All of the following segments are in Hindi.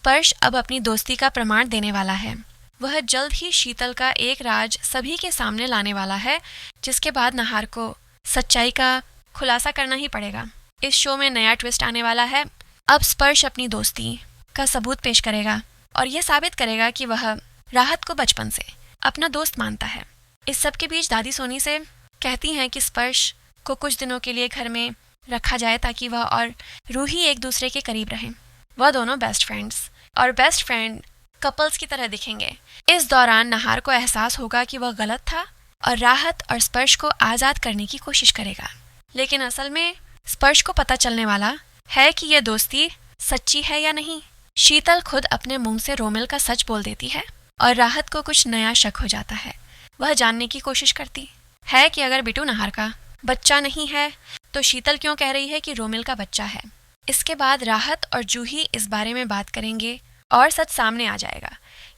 स्पर्श अब अपनी दोस्ती का प्रमाण देने वाला है। वह जल्द ही शीतल का एक राज सभी के सामने लाने वाला है, जिसके बाद नहार को सच्चाई का खुलासा करना ही पड़ेगा। इस शो में नया ट्विस्ट आने वाला है। अब स्पर्श अपनी दोस्ती का सबूत पेश करेगा और यह साबित करेगा कि वह राहत को बचपन से अपना दोस्त मानता है। इस सब के बीच दादी सोनी से कहती हैं कि स्पर्श को कुछ दिनों के लिए घर में रखा जाए ताकि वह और रूही एक दूसरे के करीब रहें। वह दोनों बेस्ट फ्रेंड्स और बेस्ट फ्रेंड कपल्स की तरह दिखेंगे। इस दौरान नहार को एहसास होगा कि वह गलत था और राहत और स्पर्श को आज़ाद करने की कोशिश करेगा। लेकिन असल में स्पर्श को पता चलने वाला है कि यह दोस्ती सच्ची है या नहीं। शीतल खुद अपने मुंह से रोमिल का सच बोल देती है और राहत को कुछ नया शक हो जाता है। वह जानने की कोशिश करती है कि अगर बिटू नहार का बच्चा नहीं है तो शीतल क्यों कह रही है कि रोमिल का बच्चा है। इसके बाद राहत और जूही इस बारे में बात करेंगे और सच सामने आ जाएगा।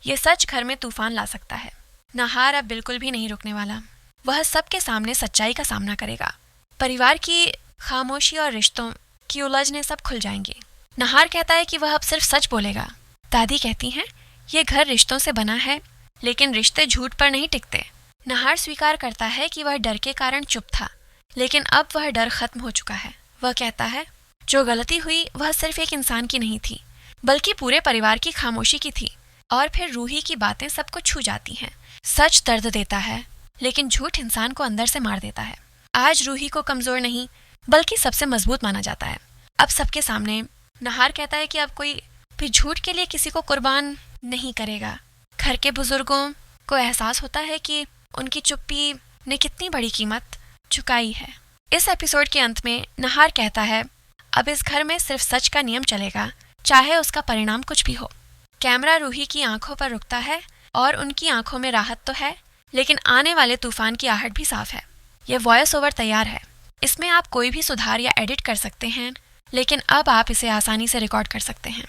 ये सच घर में तूफान ला सकता है। नहार अब बिल्कुल भी नहीं रुकने वाला। वह सबके सामने सच्चाई का सामना करेगा। परिवार की खामोशी और रिश्तों की उलझने सब खुल जाएंगी। नहार कहता है कि वह अब सिर्फ सच बोलेगा। दादी कहती हैं ये घर रिश्तों से बना है, लेकिन रिश्ते झूठ पर नहीं टिकते। नहार स्वीकार करता है कि वह डर के कारण चुप था, लेकिन अब वह डर खत्म हो चुका है। वह कहता है जो गलती हुई वह सिर्फ एक इंसान की नहीं थी, बल्कि पूरे परिवार की खामोशी की थी। और फिर रूही की बातें सबको छू जाती हैं। सच दर्द देता है, लेकिन झूठ इंसान को अंदर से मार देता है। आज रूही को कमजोर नहीं बल्कि सबसे मजबूत माना जाता है। अब सबके सामने नहार कहता है कि अब कोई भी झूठ के लिए किसी को कुर्बान नहीं करेगा। घर के बुजुर्गों को एहसास होता है कि उनकी चुप्पी ने कितनी बड़ी कीमत चुकाई है। इस एपिसोड के अंत में नहार कहता है अब इस घर में सिर्फ सच का नियम चलेगा, चाहे उसका परिणाम कुछ भी हो। कैमरा रूही की आंखों पर रुकता है और उनकी आंखों में राहत तो है, लेकिन आने वाले तूफान की आहट भी साफ है। यह वॉइस ओवर तैयार है। इसमें आप कोई भी सुधार या एडिट कर सकते हैं, लेकिन अब आप इसे आसानी से रिकॉर्ड कर सकते हैं।